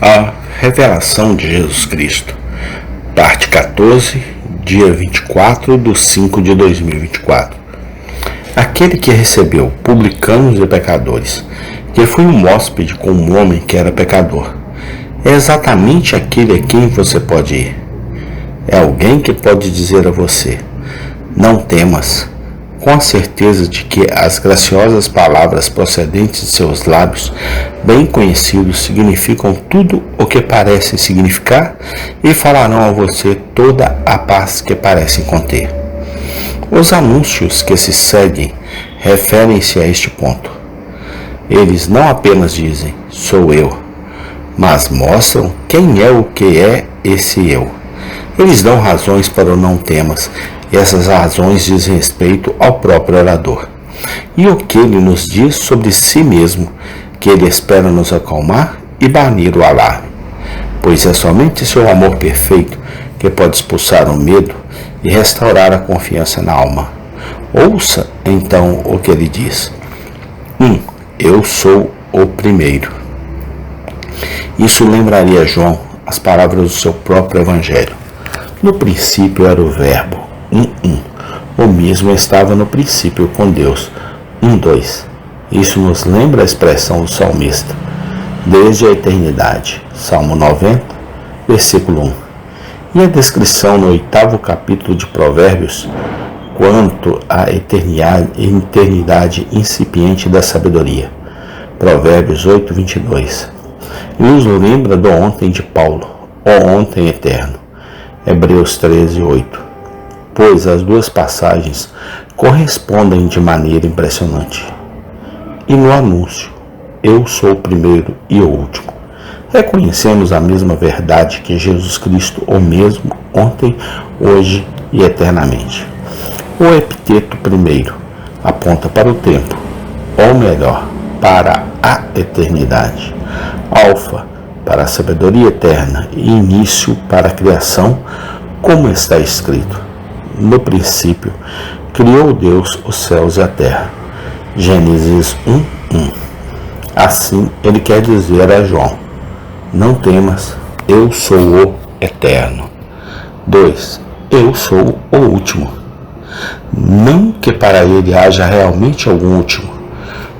A revelação de Jesus Cristo, parte 14, dia 24/5/2024. Aquele que recebeu publicanos e pecadores, que foi um hóspede com um homem que era pecador, é exatamente aquele a quem você pode ir. É alguém que pode dizer a você: não temas, com a certeza de que as graciosas palavras procedentes de seus lábios, bem conhecidos, significam tudo o que parecem significar e falarão a você toda a paz que parecem conter. Os anúncios que se seguem referem-se a este ponto. Eles não apenas dizem, sou eu, mas mostram quem é o que é esse eu. Eles dão razões para o não temas, e essas razões dizem respeito ao próprio orador. E o que ele nos diz sobre si mesmo, que ele espera nos acalmar e banir o alarme. Pois é somente seu amor perfeito que pode expulsar o medo e restaurar a confiança na alma. Ouça, então, o que ele diz. Eu sou o primeiro. Isso lembraria João as palavras do seu próprio evangelho. No princípio era o verbo. O mesmo estava no princípio com Deus. 2. Isso nos lembra a expressão do salmista. Desde a eternidade. Salmo 90, versículo 1. E a descrição no 8º capítulo de Provérbios quanto à eternidade incipiente da sabedoria. Provérbios 8, 22. E nos lembra do ontem de Paulo, o ontem eterno. Hebreus 13, 8. Pois as duas passagens correspondem de maneira impressionante. E no anúncio, eu sou o primeiro e o último, reconhecemos a mesma verdade que Jesus Cristo, o mesmo, ontem, hoje e eternamente. O epiteto primeiro aponta para o tempo, ou melhor, para a eternidade. Alfa, para a sabedoria eterna, e início para a criação, como está escrito. No princípio, criou Deus os céus e a terra. Gênesis 1:1. Assim, ele quer dizer a João: não temas, eu sou o eterno. 2. Eu sou o último. Não que para ele haja realmente algum último,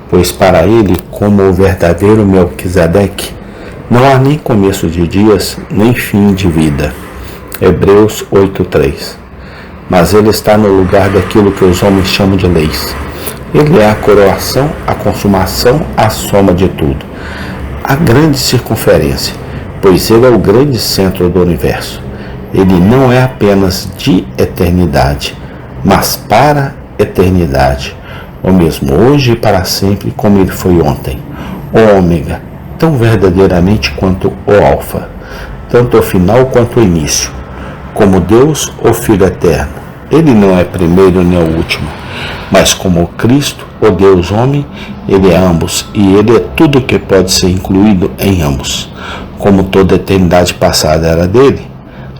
pois para ele, como o verdadeiro Melquisedeque, não há nem começo de dias, nem fim de vida. Hebreus 8:3. Mas ele está no lugar daquilo que os homens chamam de leis. Ele é a coroação, a consumação, a soma de tudo. A grande circunferência, pois ele é o grande centro do universo. Ele não é apenas de eternidade, mas para eternidade, o mesmo hoje e para sempre como ele foi ontem. O ômega, tão verdadeiramente quanto o alfa, tanto o final quanto o início. Como Deus, o Filho eterno, ele não é primeiro nem o último, mas como Cristo, o Deus homem, ele é ambos, e ele é tudo que pode ser incluído em ambos. Como toda a eternidade passada era dele,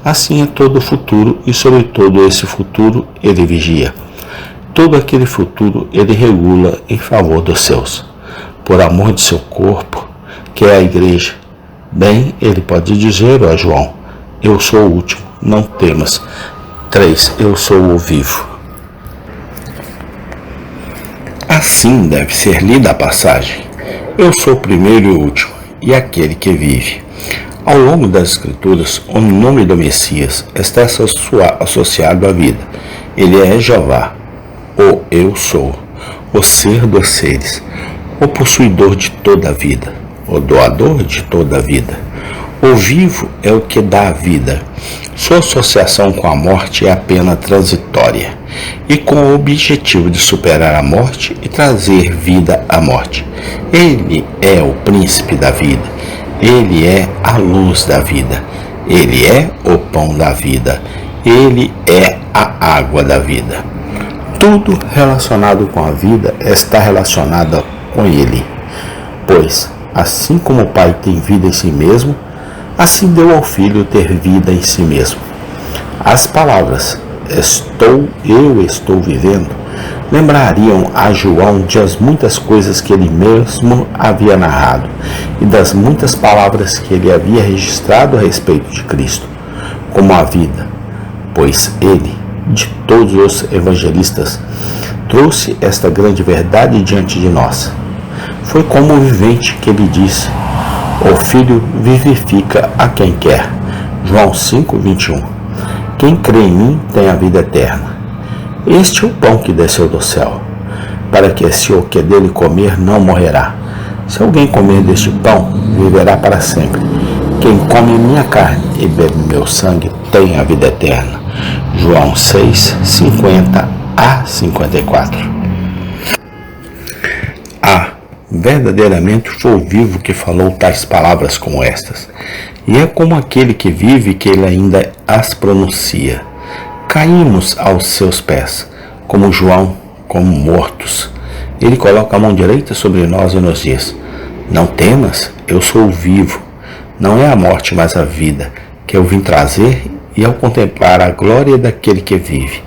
assim é todo o futuro, e sobre todo esse futuro ele vigia. Todo aquele futuro ele regula em favor dos seus, por amor de seu corpo, que é a igreja. Bem, ele pode dizer a João: eu sou o último, não temas. 3. Eu sou o vivo. Assim deve ser lida a passagem. Eu sou o primeiro e o último, e aquele que vive. Ao longo das Escrituras, o nome do Messias está associado à vida. Ele é Jeová, o Eu Sou, o ser dos seres, o possuidor de toda a vida, o doador de toda a vida. O vivo é o que dá a vida. Sua associação com a morte é apenas transitória e com o objetivo de superar a morte e trazer vida à morte. Ele é o príncipe da vida. Ele é a luz da vida. Ele é o pão da vida. Ele é a água da vida. Tudo relacionado com a vida está relacionado com ele. Pois, assim como o Pai tem vida em si mesmo, assim deu ao Filho ter vida em si mesmo. As palavras eu estou vivendo lembrariam a João das muitas coisas que ele mesmo havia narrado e das muitas palavras que ele havia registrado a respeito de Cristo, como a vida, pois ele, de todos os evangelistas, trouxe esta grande verdade diante de nós. Foi como o vivente que ele disse: o Filho vivifica a quem quer. João 5:21. Quem crê em mim tem a vida eterna. Este é o pão que desceu do céu, para que se o que dele comer não morrerá. Se alguém comer deste pão, viverá para sempre. Quem come minha carne e bebe meu sangue tem a vida eterna. João 6:50-54. Verdadeiramente foi o vivo que falou tais palavras como estas, e é como aquele que vive que ele ainda as pronuncia. Caímos aos seus pés, como João, como mortos. Ele coloca a mão direita sobre nós e nos diz: não temas, eu sou o vivo. Não é a morte, mas a vida, que eu vim trazer, e ao contemplar a glória daquele que vive,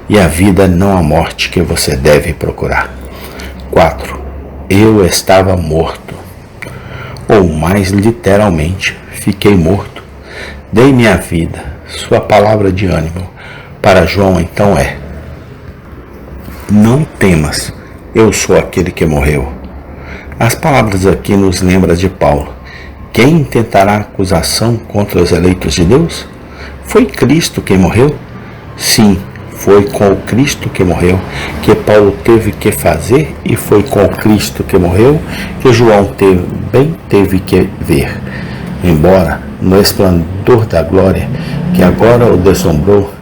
e a vida, não a morte, que você deve procurar. 4. Eu estava morto, ou mais literalmente, fiquei morto. Dei minha vida. Sua palavra de ânimo para João então é: não temas, eu sou aquele que morreu. As palavras aqui nos lembram de Paulo. Quem intentará acusação contra os eleitos de Deus? Foi Cristo quem morreu? Sim, foi com o Cristo que morreu que Paulo teve que fazer, e foi com o Cristo que morreu que João teve que ver. Embora, no esplendor da glória que agora o deslumbrou,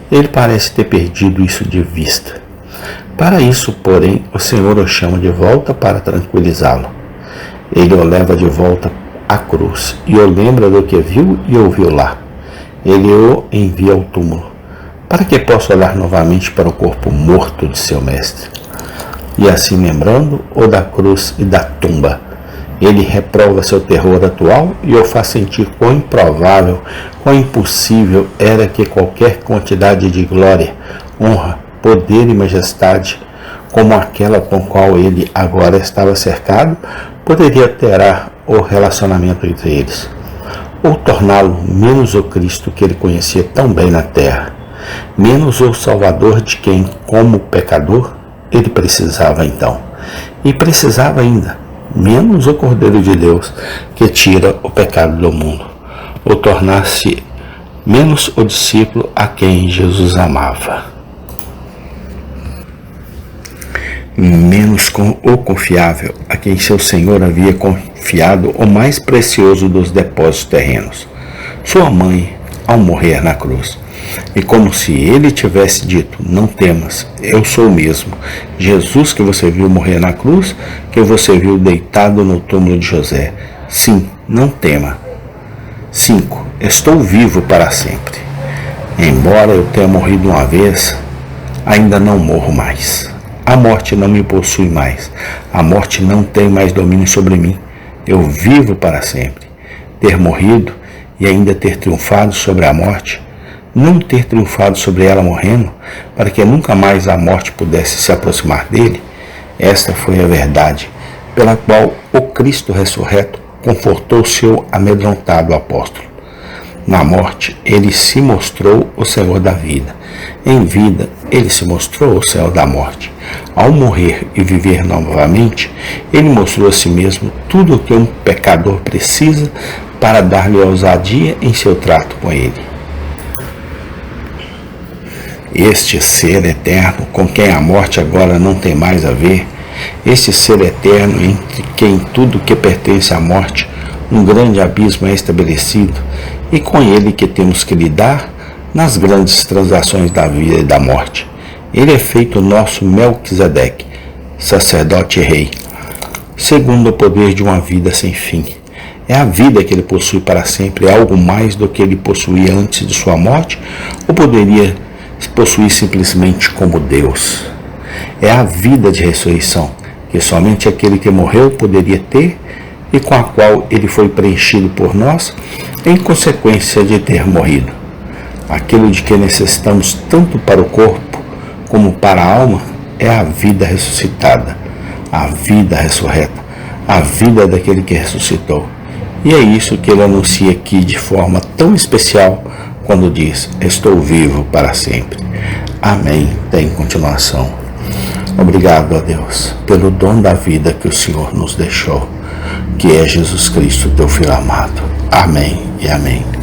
ele parece ter perdido isso de vista. Para isso, porém, o Senhor o chama de volta para tranquilizá-lo. Ele o leva de volta à cruz e o lembra do que viu e ouviu lá. Ele o envia ao túmulo, para que possa olhar novamente para o corpo morto de seu mestre. E assim, lembrando-o da cruz e da tumba, ele reprova seu terror atual e o faz sentir quão improvável, quão impossível era que qualquer quantidade de glória, honra, poder e majestade, como aquela com qual ele agora estava cercado, poderia alterar o relacionamento entre eles, ou torná-lo menos o Cristo que ele conhecia tão bem na terra, menos o Salvador de quem, como pecador, ele precisava então, e precisava ainda, menos o Cordeiro de Deus que tira o pecado do mundo, ou tornar-se menos o discípulo a quem Jesus amava, menos o confiável a quem seu Senhor havia confiado o mais precioso dos depósitos terrenos, sua mãe, ao morrer na cruz. E como se ele tivesse dito: não temas, eu sou o mesmo Jesus que você viu morrer na cruz, que você viu deitado no túmulo de José. Sim, não tema. 5. Estou vivo para sempre. Embora eu tenha morrido uma vez, ainda não morro mais. A morte não me possui mais. A morte não tem mais domínio sobre mim. Eu vivo para sempre. Ter morrido e ainda ter triunfado sobre a morte, não ter triunfado sobre ela morrendo, para que nunca mais a morte pudesse se aproximar dele, esta foi a verdade pela qual o Cristo ressurreto confortou seu amedrontado apóstolo. Na morte, ele se mostrou o Senhor da vida. Em vida, ele se mostrou o Senhor da morte. Ao morrer e viver novamente, ele mostrou a si mesmo tudo o que um pecador precisa para dar-lhe ousadia em seu trato com ele. Este ser eterno, com quem a morte agora não tem mais a ver, este ser eterno entre quem tudo que pertence à morte, um grande abismo é estabelecido, e com ele que temos que lidar nas grandes transações da vida e da morte. Ele é feito nosso Melquisedeque, sacerdote e rei, segundo o poder de uma vida sem fim. É a vida que ele possui para sempre, é algo mais do que ele possuía antes de sua morte, ou poderia possuir simplesmente como Deus. É a vida de ressurreição, que somente aquele que morreu poderia ter, e com a qual ele foi preenchido por nós, em consequência de ter morrido. Aquilo de que necessitamos tanto para o corpo como para a alma, é a vida ressuscitada, a vida ressurreta, a vida daquele que ressuscitou. E é isso que ele anuncia aqui de forma tão especial quando diz: estou vivo para sempre. Amém. Tem continuação. Obrigado a Deus pelo dom da vida que o Senhor nos deixou, que é Jesus Cristo, teu Filho amado. Amém e amém.